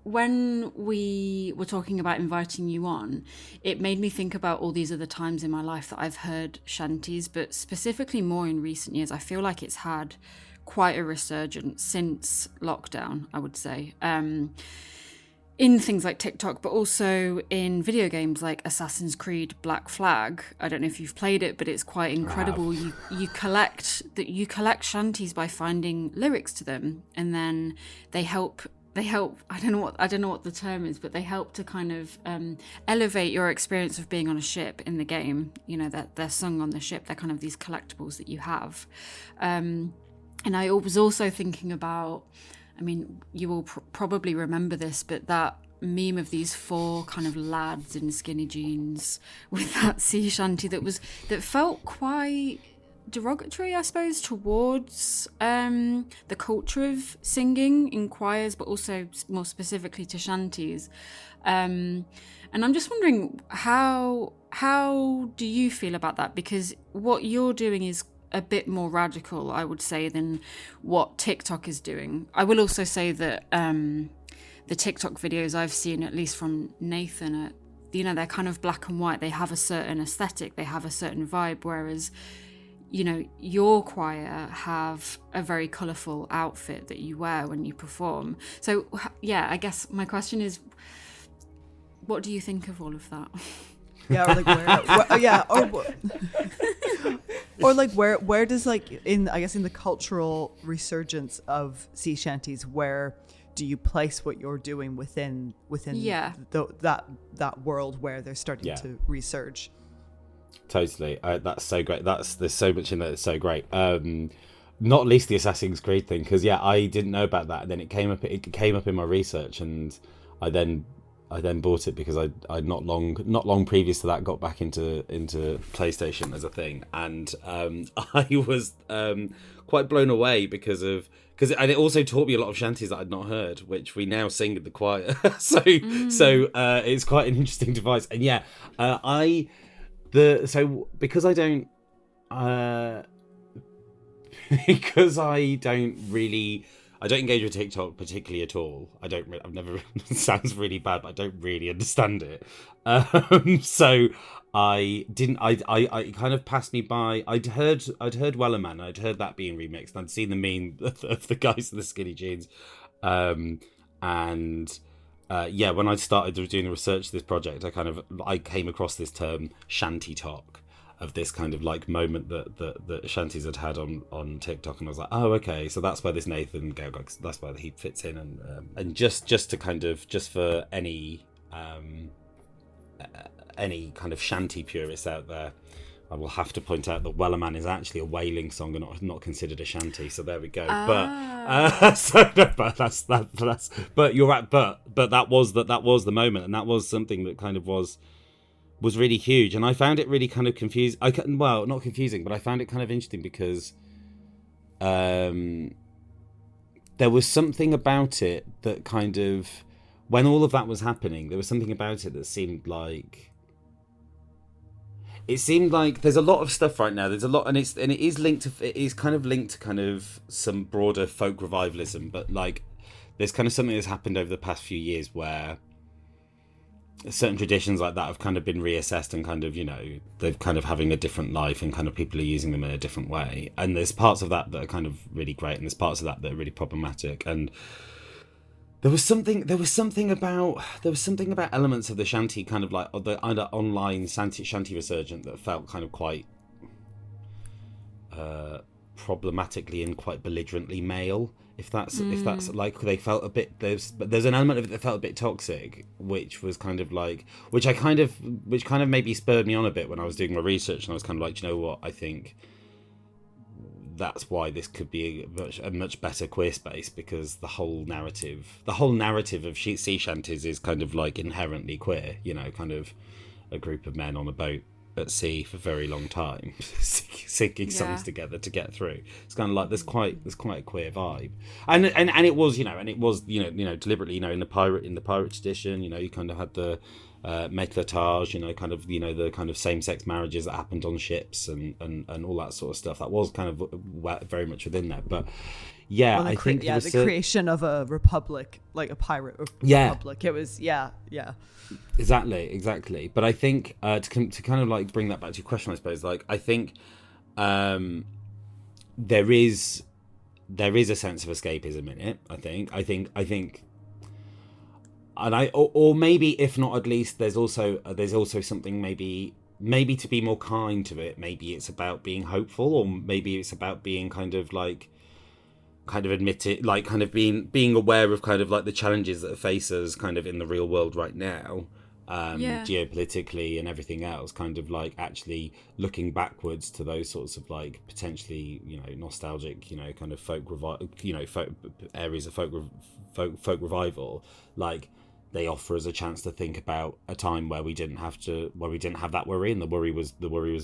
when we were talking about inviting you on, it made me think about all these other times in my life that I've heard shanties, but specifically more in recent years. I feel like it's had quite a resurgence since lockdown, I would say, in things like TikTok, but also in video games like Assassin's Creed Black Flag. I don't know if you've played it, but it's quite incredible. You collect shanties by finding lyrics to them, and then they help I don't know what the term is, but they help to kind of elevate your experience of being on a ship in the game. That they're sung on the ship. They're kind of these collectibles that you have. And I was also thinking about, I mean, you will probably remember this, but that meme of these 4 kind of lads in skinny jeans with that sea shanty that felt quite derogatory, I suppose, towards the culture of singing in choirs, but also more specifically to shanties. And I'm just wondering, how do you feel about that? Because what you're doing is a bit more radical, I would say, than what TikTok is doing. I will also say that the TikTok videos I've seen, at least from Nathan, they're kind of black and white. They have a certain aesthetic, they have a certain vibe, whereas your choir have a very colourful outfit that you wear when you perform. So I guess my question is, what do you think of all of that? Yeah, or like where does, like, in the cultural resurgence of sea shanties, where do you place what you're doing within that world where they're starting to resurge? Totally. That's so great. There's so much in there that's so great. Not least the Assassin's Creed thing, because I didn't know about that, and then it came up in my research, and I then I then bought it because I not long previous to that got back into PlayStation as a thing, and I was quite blown away because and it also taught me a lot of shanties that I'd not heard, which we now sing in the choir. so it's quite an interesting device, and because I don't engage with TikTok particularly at all. I've never, it sounds really bad, but I don't really understand it. So I didn't, it kind of passed me by. I'd heard Wellerman, I'd heard that being remixed. I'd seen the meme of the guys in the skinny jeans. When I started doing the research for this project, I came across this term shanty talk, of this kind of like moment that shanties had on TikTok, and I was like, oh, okay, so that's where this Nathan Gilgox, that's where he fits in, and just to kind of, just for any kind of shanty purists out there, I will have to point out that Wellerman is actually a wailing song and not considered a shanty. So there we go. But you're right. But that was the moment, and that was something that kind of was really huge, and I found it really kind of confusing. Not confusing, but I found it kind of interesting because there was something about it that kind of, when all of that was happening, there was something about it that seemed like there's a lot of stuff right now. There's a lot, and it is kind of linked to kind of some broader folk revivalism, but like there's kind of something that's happened over the past few years where certain traditions like that have kind of been reassessed, and kind of, they're kind of having a different life, and kind of people are using them in a different way. And there's parts of that that are kind of really great, and there's parts of that that are really problematic. And there was something about elements of the shanty, kind of like the online shanty resurgent, that felt kind of quite problematically and quite belligerently male. If that's like, they felt a bit, there's an element of it that felt a bit toxic, which was kind of like, which kind of maybe spurred me on a bit when I was doing my research, and I was kind of like, you know what, I think that's why this could be a much better queer space, because the whole narrative of sea shanties is kind of like inherently queer, kind of a group of men on a boat at sea for a very long time, singing songs together to get through. It's kind of like there's quite a queer vibe, and it was deliberately, in the pirate tradition, you kind of had the métissage, kind of the kind of same-sex marriages that happened on ships and all that sort of stuff. That was kind of very much within there, but I think the creation of a republic, like a pirate republic. It was exactly. But I think to kind of like bring that back to your question, I suppose, like I think there is a sense of escapism in it. I think. And or maybe, if not, at least there's also something maybe to be more kind to it. Maybe it's about being hopeful, or maybe it's about being kind of admitted, like kind of being aware of kind of like the challenges that face us kind of in the real world right now, geopolitically and everything else. Kind of like actually looking backwards to those sorts of like potentially nostalgic kind of folk areas of folk revival, like. They offer us a chance to think about a time where we didn't have that worry, and the worry was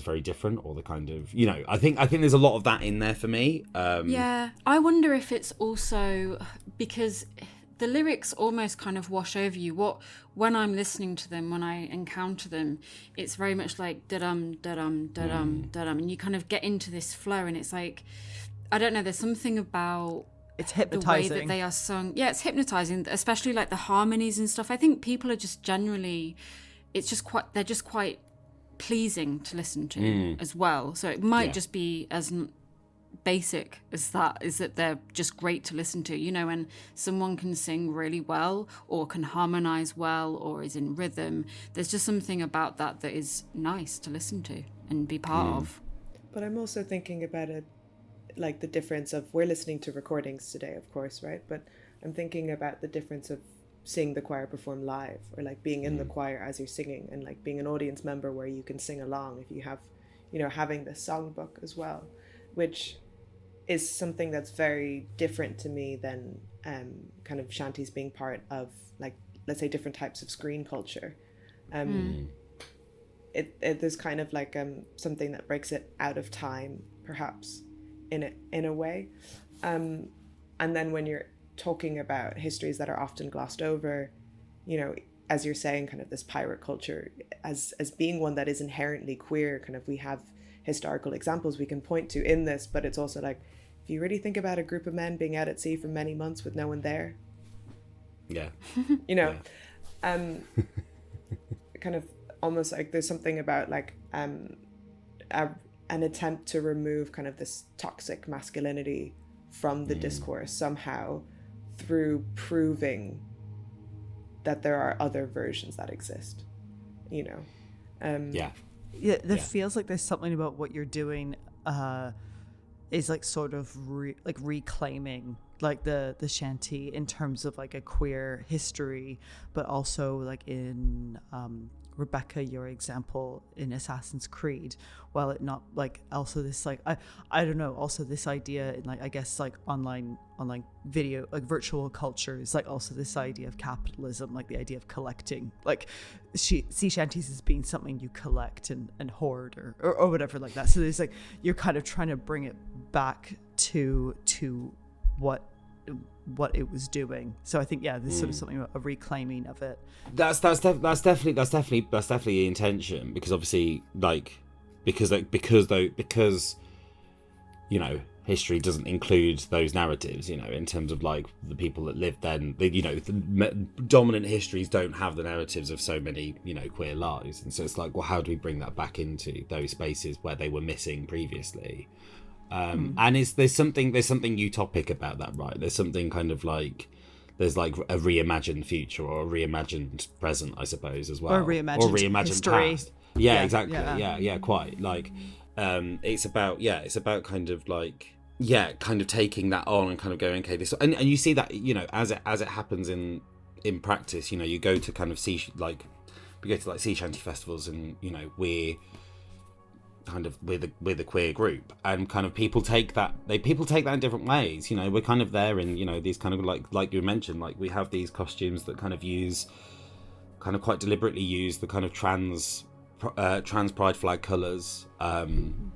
very different, or the kind of I think there's a lot of that in there for me. I wonder if it's also because the lyrics almost kind of wash over you. When I'm listening to them, when I encounter them, it's very much like da-dum, da-dum, da-dum, da-dum, and you kind of get into this flow, and it's like, I don't know, there's something about it's hypnotizing the way that they are sung. Yeah, it's hypnotizing, especially like the harmonies and stuff. I think people are just generally, they're just quite pleasing to listen to as well. So it might just be as basic as that, is that they're just great to listen to. When someone can sing really well, or can harmonize well, or is in rhythm, there's just something about that is nice to listen to and be part of. But I'm also thinking about it, like the difference of, we're listening to recordings today, of course, right? But I'm thinking about the difference of seeing the choir perform live, or like being in the choir as you're singing, and like being an audience member where you can sing along if you have, having the songbook as well, which is something that's very different to me than kind of shanties being part of like let's say, different types of screen culture. There's kind of like something that breaks it out of time, perhaps, in a way. And then when you're talking about histories that are often glossed over, you know, as you're saying, kind of this pirate culture as being one that is inherently queer, kind of we have historical examples we can point to in this, but it's also like, if you really think about a group of men being out at sea for many months with no one there, yeah, you know, kind of almost like there's something about like an attempt to remove kind of this toxic masculinity from the discourse somehow through proving that there are other versions that exist, you know. There feels like there's something about what you're doing is like sort of reclaiming like the shanty in terms of like a queer history, but also like in Rebecca, your example in Assassin's Creed, while it not like also this like I don't know, also this idea in like I guess like online video, like virtual culture is like also this idea of capitalism, like the idea of collecting, like sea shanties as being something you collect and hoard or whatever like that. So there's like you're kind of trying to bring it back to what it was doing. So I think there's sort of something about a reclaiming of it. That's definitely the intention, because obviously because you know, history doesn't include those narratives, you know, in terms of like the people that lived then, you know, the dominant histories don't have the narratives of so many, you know, queer lives, and so it's like, well, how do we bring that back into those spaces where they were missing previously? And there's something utopic about that, right? There's something kind of like there's like a reimagined future or a reimagined present, I suppose, as well, or reimagined history. Past. Yeah, exactly. Yeah, quite. Like it's about kind of like kind of taking that on and kind of going, okay, this, and you see that, you know, as it happens in practice. You know, you go to kind of we go to like sea shanty festivals, and you know, we're the queer group, and kind of people take that in different ways. You know, we're kind of there in, you know, these kind of like you mentioned, like we have these costumes that kind of quite deliberately use the kind of trans pride flag colours from,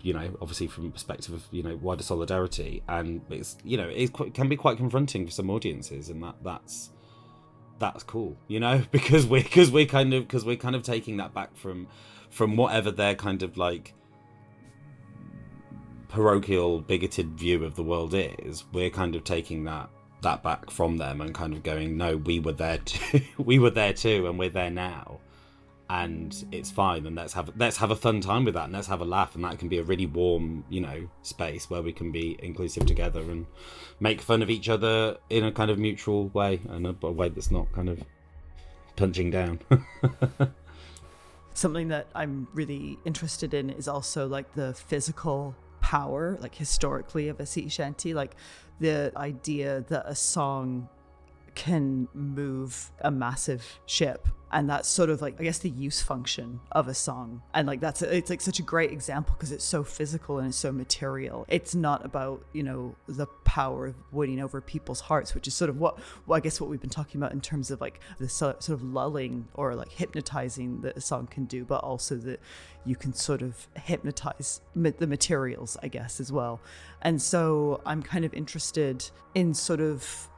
you know, obviously from a perspective of, you know, wider solidarity, and it's, you know, can be quite confronting for some audiences, and that's cool, you know, because we're kind of taking that back from whatever their kind of like parochial bigoted view of the world is. We're kind of taking that back from them and kind of going, no, we were there too and we're there now, and it's fine, and let's have a fun time with that, and let's have a laugh, and that can be a really warm, you know, space where we can be inclusive together and make fun of each other in a kind of mutual way, and a way that's not kind of punching down. Something that I'm really interested in is also like the physical power, like historically, of a sea shanty, like the idea that a song can move a massive ship, and that's sort of like, I guess, the use function of a song. And like it's like such a great example because it's so physical and it's so material. It's not about, you know, the power of winning over people's hearts, which is sort of what I guess what we've been talking about in terms of like the sort of lulling or like hypnotizing that a song can do, but also that you can sort of hypnotize the materials, I guess, as well. And so I'm kind of interested in sort of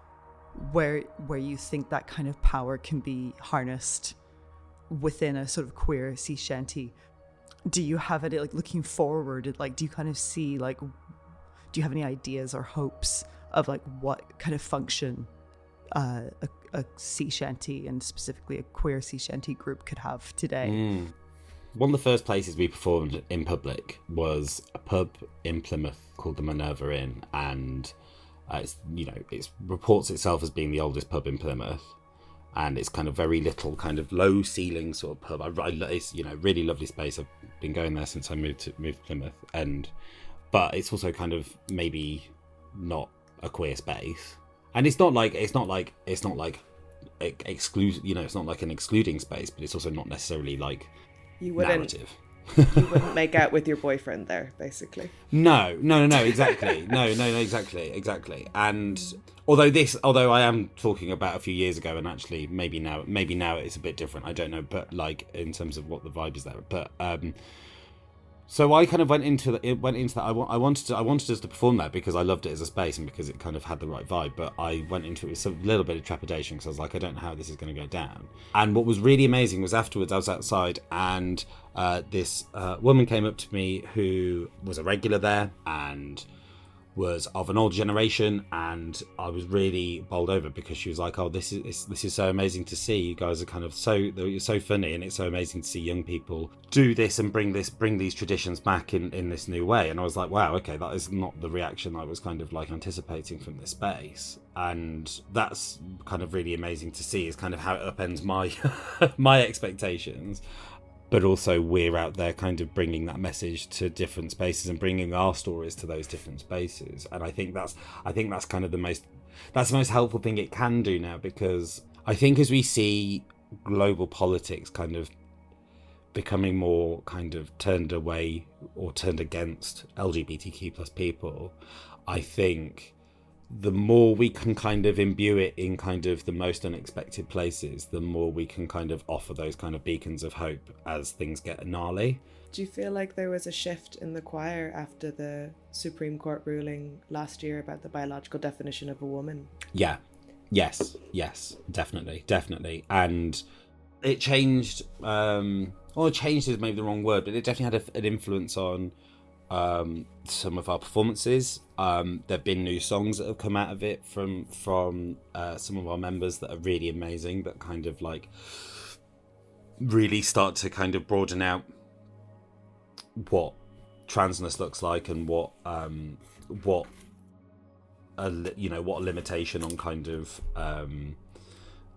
where you think that kind of power can be harnessed within a sort of queer sea shanty. Do you have it, like, looking forward, like, do you kind of see, like, do you have any ideas or hopes of like what kind of function a sea shanty, and specifically a queer sea shanty group, could have today? One of the first places we performed in public was a pub in Plymouth called the Minerva Inn, and it's, you know, it reports itself as being the oldest pub in Plymouth, and it's kind of very little, kind of low ceiling sort of pub. It's, you know, really lovely space. I've been going there since I moved to Plymouth, but it's also kind of maybe not a queer space, and it's not like exclusive. You know, it's not like an excluding space, but it's also not necessarily like narrative. You wouldn't make out with your boyfriend there, basically. No, exactly. No, exactly. And although I am talking about a few years ago, and actually maybe now it's a bit different. I don't know, but like in terms of what the vibe is there. But so I kind of went into that. I wanted us to perform there because I loved it as a space and because it kind of had the right vibe. But I went into it with a little bit of trepidation because I was like, I don't know how this is going to go down. And what was really amazing was afterwards I was outside and this woman came up to me who was a regular there and was of an older generation, and I was really bowled over because she was like, "Oh, this is so amazing to see. You guys are kind of you're so funny, and it's so amazing to see young people do this and bring these traditions back in this new way." And I was like, "Wow, okay, that is not the reaction I was kind of like anticipating from this space." And that's kind of really amazing to see. Is kind of how it upends my my expectations. But also we're out there kind of bringing that message to different spaces and bringing our stories to those different spaces. And I think that's kind of the most helpful thing it can do now, because I think as we see global politics kind of becoming more kind of turned away or turned against LGBTQ plus people, I think the more we can kind of imbue it in kind of the most unexpected places, the more we can kind of offer those kind of beacons of hope as things get gnarly. Do you feel like there was a shift in the choir after the Supreme Court ruling last year about the biological definition of a woman? Yeah. Yes, definitely. And it changed, changed is maybe the wrong word, but it definitely had an influence on some of our performances. There've been new songs that have come out of it from some of our members that are really amazing, that kind of like really start to kind of broaden out what transness looks like and what a limitation on kind of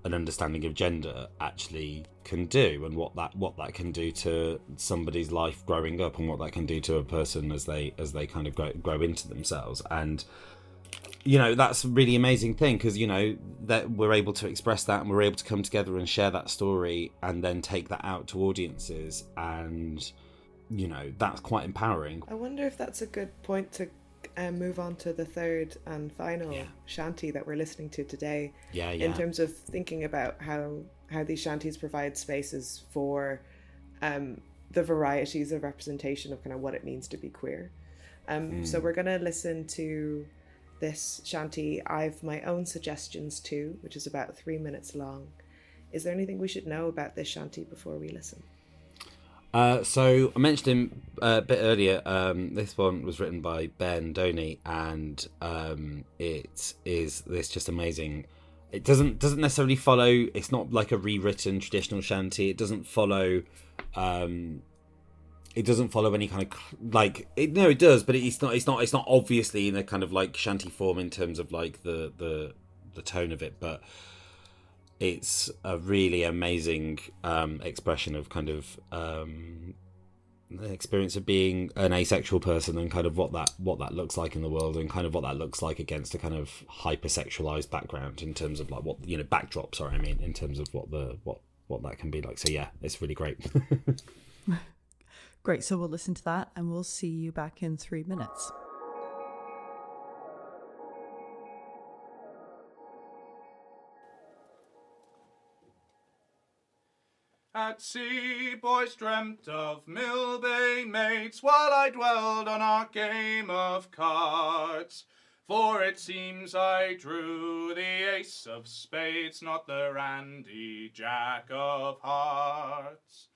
an understanding of gender actually can do, and what that can do to somebody's life growing up, and what that can do to a person as they kind of grow into themselves. And that's a really amazing thing, because that we're able to express that, and we're able to come together and share that story and then take that out to audiences, and that's quite empowering. I wonder if that's a good point to move on to the third and final shanty that we're listening to today. In terms of thinking about how these shanties provide spaces for the varieties of representation of kind of what it means to be queer. So we're going to listen to this shanty, I've my own suggestions too, which is about 3 minutes long. Is there anything we should know about this shanty before we listen? So I mentioned him a bit earlier. This one was written by Ben Doney, and it is this just amazing. It doesn't necessarily follow. It's not like a rewritten traditional shanty. It doesn't follow. It doesn't follow any kind of like. No, it does, but it's not obviously in a kind of like shanty form in terms of like the tone of it, but it's a really amazing expression of kind of the experience of being an asexual person, and kind of what that looks like in the world, and kind of what that looks like against a kind of hypersexualized background in terms of like what backdrop. Sorry, I mean in terms of what that can be like. So yeah, it's really great. Great. So we'll listen to that, and we'll see you back in 3 minutes. At sea, boys dreamt of mill bay mates, while I dwelled on our game of cards. For it seems I drew the ace of spades, not the randy jack of hearts.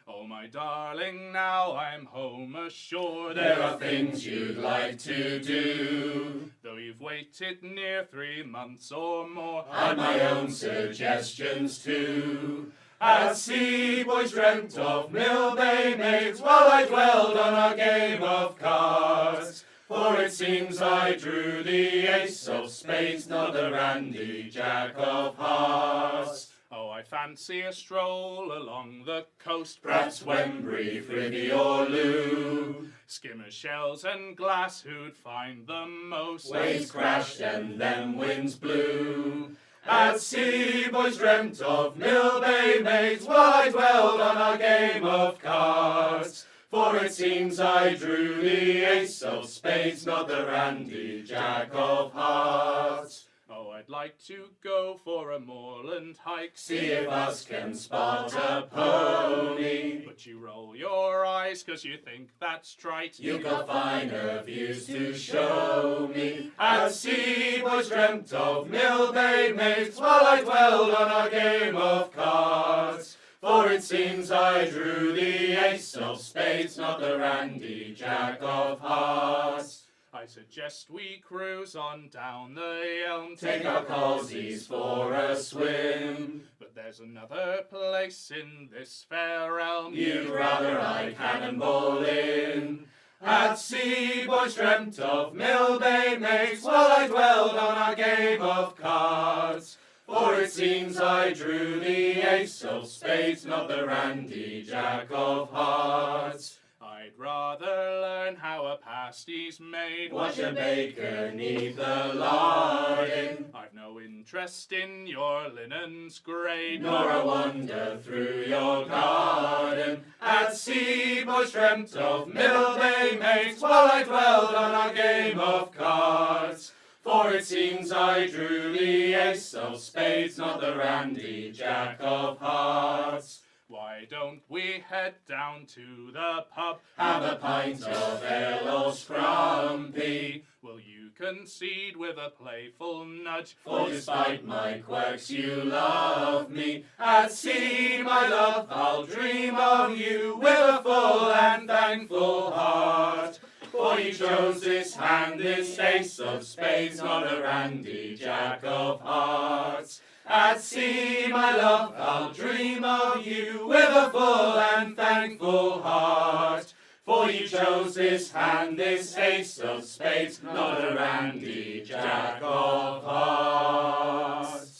Oh, my darling, now I'm home ashore. There are things you'd like to do. Though you've waited near 3 months or more, I'd my own suggestions too. At sea, boys dreamt of mill bay mates, while I dwelled on our game of cards. For it seems I drew the ace of spades, not the randy jack of hearts. Oh, I fancy a stroll along the coast, perhaps Wembury, Friggy or Loo. Skimmer shells and glass, who'd find the most? Waves crashed and them winds blew. At sea, boys dreamt of mill bay mates, while I dwelled on our game of cards. For it seems I drew the ace of spades, not the randy jack of hearts. Oh, I'd like to go for a moorland hike, See if us can spot a pony. but you roll your eyes 'cause you think that's trite. You've got finer views to show me. At sea boys dreamt of Millbay mates, while I dwelled on our game of cards. For it seems I drew the ace of spades, not the randy jack of hearts. I suggest we cruise on down the elm, Take our cosies for a swim. but there's another place in this fair realm You'd rather I cannonball in. At sea boys dreamt of Millbay mates, while I dwelled on our game of cards. For it seems I drew the ace of spades, not the randy jack of hearts. I'd rather learn how a pasty's made. Watch a baker knead the larding, I've no interest in your linen's grade, nor a wander through your garden. At sea boys dreamt of Millbay mates, while I dwelled on our game of cards. For it seems I drew the ace of spades, not the randy jack of hearts. Why don't we head down to the pub? Have a pint of ale or scrumpy, Will you concede with a playful nudge? for despite my quirks you love me. At sea, my love, I'll dream of you with a full and thankful heart. For you chose this hand, this ace of spades, not a randy jack of hearts. At sea, my love, I'll dream of you with a full and thankful heart. For you chose this hand, this ace of spades, not a randy jack of hearts.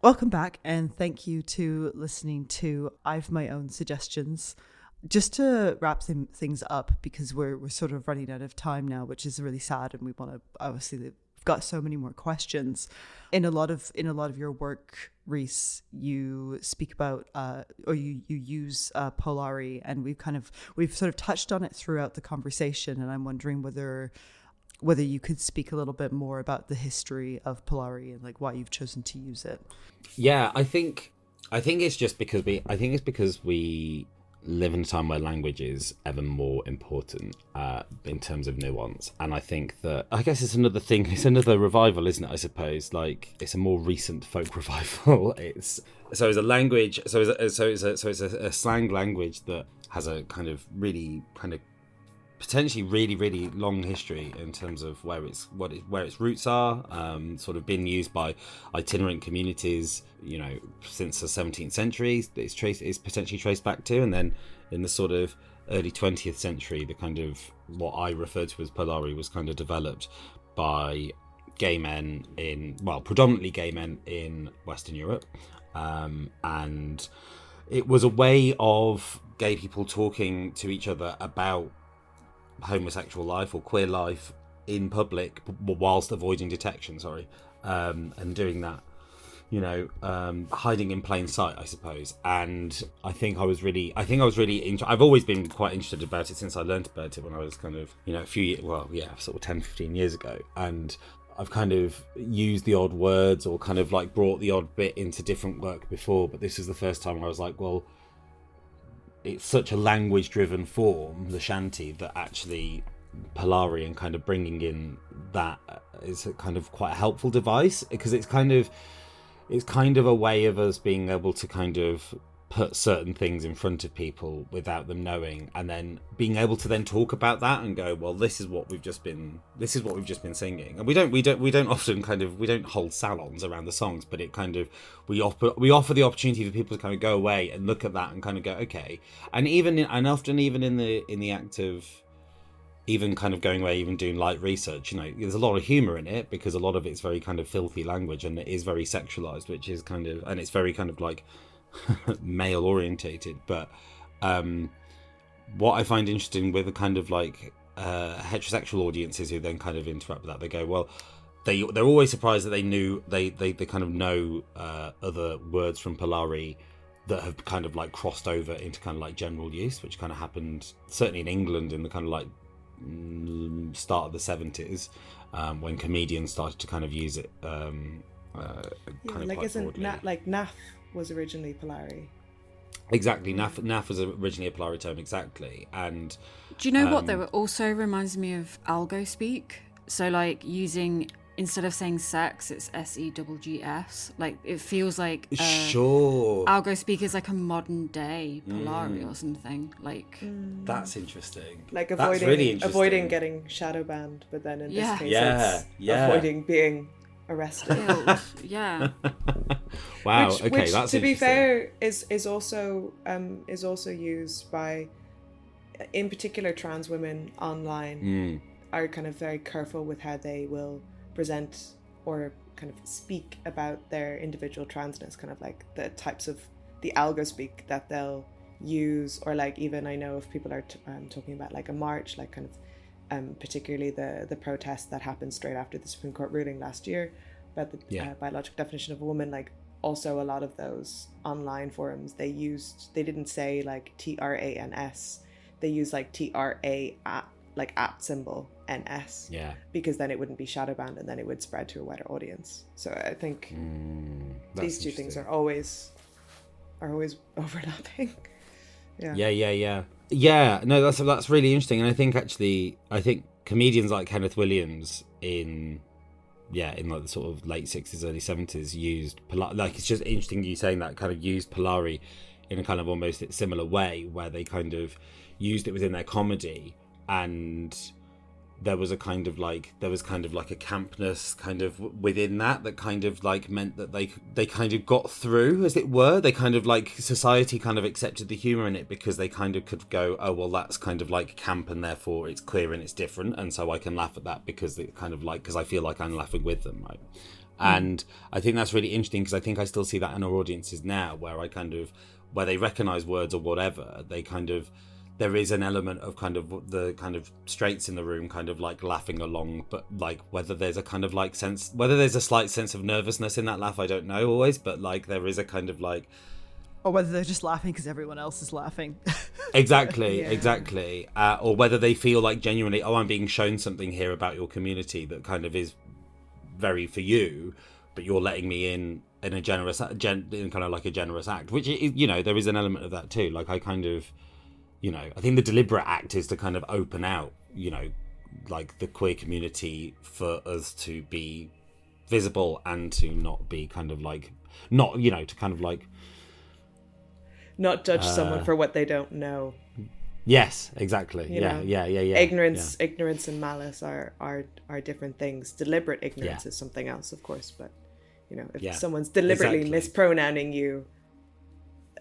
Welcome back, and thank you to listening to I've My Own Suggestions. Just to wrap things up, because we're sort of running out of time now, which is really sad, and we want to obviously we've got so many more questions. In a lot of your work, Rhys, you speak about or you use Polari, and we've sort of touched on it throughout the conversation, and I'm wondering whether you could speak a little bit more about the history of Polari and like why you've chosen to use it. Yeah, I think it's just because we live in a time where language is ever more important in terms of nuance, and I think that it's another revival, isn't it? I suppose like it's a more recent folk revival. It's a language, it's a slang language that has a kind of potentially really, really long history in terms of where its roots are, sort of been used by itinerant communities, since the 17th century. It's potentially traced back to, and then in the sort of early 20th century, the kind of what I refer to as Polari was kind of developed by predominantly gay men in Western Europe, and it was a way of gay people talking to each other about homosexual life or queer life in public whilst avoiding detection, and doing that, hiding in plain sight, I suppose. And I've always been quite interested about it since I learned about it when I was kind of, a few years, sort of 10, 15 years ago. And I've kind of used the odd words or kind of like brought the odd bit into different work before, but this is the first time I was like, well, it's such a language-driven form, the shanty, that actually Polari and kind of bringing in that is a kind of quite a helpful device, because it's kind of a way of us being able to kind of put certain things in front of people without them knowing, and then being able to then talk about that and go, well, this is what we've just been singing. And we don't often we don't hold salons around the songs, but it kind of we offer the opportunity for people to kind of go away and look at that and kind of go, okay. And often in the act of even kind of going away, even doing light research, there's a lot of humor in it, because a lot of it's very kind of filthy language, and it is very sexualized, which is kind of, and it's very kind of like male orientated. But what I find interesting with the kind of like heterosexual audiences who then kind of interrupt that, they go, well, they're always surprised that they kind of know other words from Polari that have kind of like crossed over into kind of like general use, which kind of happened certainly in England in the kind of like start of the 70s, when comedians started to kind of use it. Kind of like quite isn't broadly. naff was originally Polari. Exactly, naff was originally a Polari term, exactly. And do you know what though? It also reminds me of algo speak. So like using, instead of saying sex, it's SEGGS. Like it feels like sure, algo speak is like a modern day Polari or something. Like that's interesting. Like That's really interesting. avoiding getting shadow banned, but then in this case Yeah, it's yeah. avoiding being arrested. killed. Yeah. Wow. Which, okay, that's to be interesting. fair is also used by, in particular, trans women online are kind of very careful with how they will present or kind of speak about their individual transness, kind of like the types of the algo speak that they'll use, or like even I know if people are talking about like a march, like kind of particularly the protest that happened straight after the Supreme Court ruling last year about the biological definition of a woman, like also a lot of those online forums they didn't say like TRANS, they use like TRA at symbol NS, because then it wouldn't be shadow banned and then it would spread to a wider audience. So I think these two things are always overlapping. Yeah, no, that's really interesting. And I think comedians like Kenneth Williams in like the sort of late 60s, early 70s used like, it's just interesting you saying that, kind of used Polari in a kind of almost similar way, where they kind of used it within their comedy, and there was kind of like a campness kind of within that kind of like meant that they kind of got through, as it were. They kind of like, society kind of accepted the humor in it because they kind of could go, oh well, that's kind of like camp and therefore it's queer and it's different, and so I can laugh at that because it kind of like, because I feel like I'm laughing with them, right? And I think that's really interesting, because I think I still see that in our audiences now, where they recognize words or whatever, they kind of, there is an element of kind of the kind of straights in the room kind of like laughing along, but like whether there's a kind of like sense, whether there's a slight sense of nervousness in that laugh, I don't know always, but like there is a kind of like, or whether they're just laughing because everyone else is laughing. exactly. Or whether they feel like genuinely, oh, I'm being shown something here about your community that kind of is very for you, but you're letting me in a generous in kind of like a generous act, which, you know, there is an element of that too. Like I kind of, you know, I think the deliberate act is to kind of open out, you know, like the queer community for us to be visible and to not be kind of like, not, you know, to kind of like not judge someone for what they don't know. Yes, exactly. Yeah. Ignorance and malice are different things. Deliberate ignorance is something else, of course, but you know, if someone's deliberately mispronouncing you,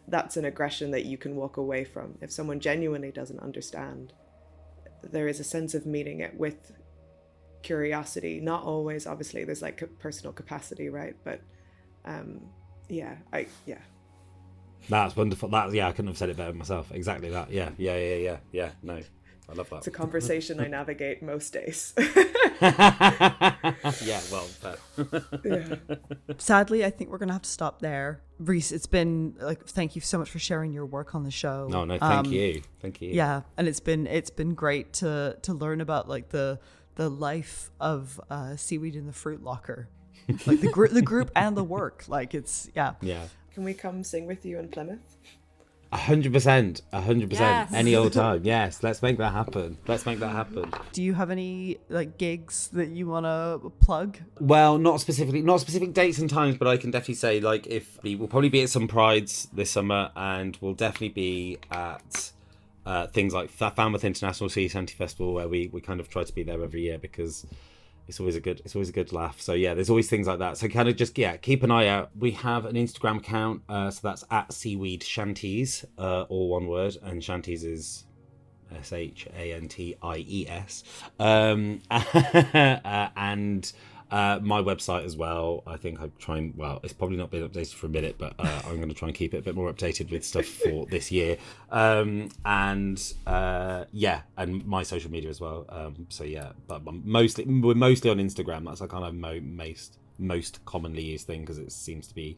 that's an aggression that you can walk away from. If someone genuinely doesn't understand, there is a sense of meeting it with curiosity. Not always, obviously, there's like a personal capacity, right? But that's wonderful. That I couldn't have said it better myself. Exactly that. Yeah. No, I love that. It's a conversation I navigate most days. Yeah, well, Sadly, I think we're gonna have to stop there. Rhys, it's been like, thank you so much for sharing your work on the show. No, thank you. Yeah, and it's been great to learn about like the life of Seaweed in the Fruit Locker, like the group and the work. Like it's yeah. Can we come sing with you in Plymouth? 100%. Yes. Any old time. Yes, let's make that happen. Do you have any like gigs that you want to plug? Well, not specific dates and times, but I can definitely say, like, we'll probably be at some prides this summer, and we'll definitely be at things like Falmouth International Sea Shanty Festival, where we kind of try to be there every year because it's always a good laugh. So yeah, there's always things like that. So kind of just keep an eye out. We have an Instagram account, so that's at Seaweed Shanties, all one word, and Shanties is SHANTIES. And My website as well. I think I'm trying. Well, it's probably not been updated for a minute, but I'm going to try and keep it a bit more updated with stuff for this year. And my social media as well. But we're mostly on Instagram. That's a kind of most commonly used thing because it seems to be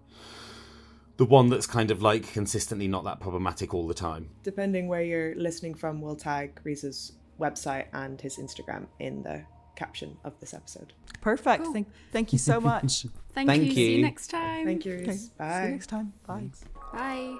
the one that's kind of like consistently not that problematic all the time. Depending where you're listening from, we'll tag Rhys's website and his Instagram in the caption of this episode. Perfect. Cool. Thank you so much. Thank you. See you next time. Thank you, Rhys. Okay. Bye. See you next time. Bye. Bye.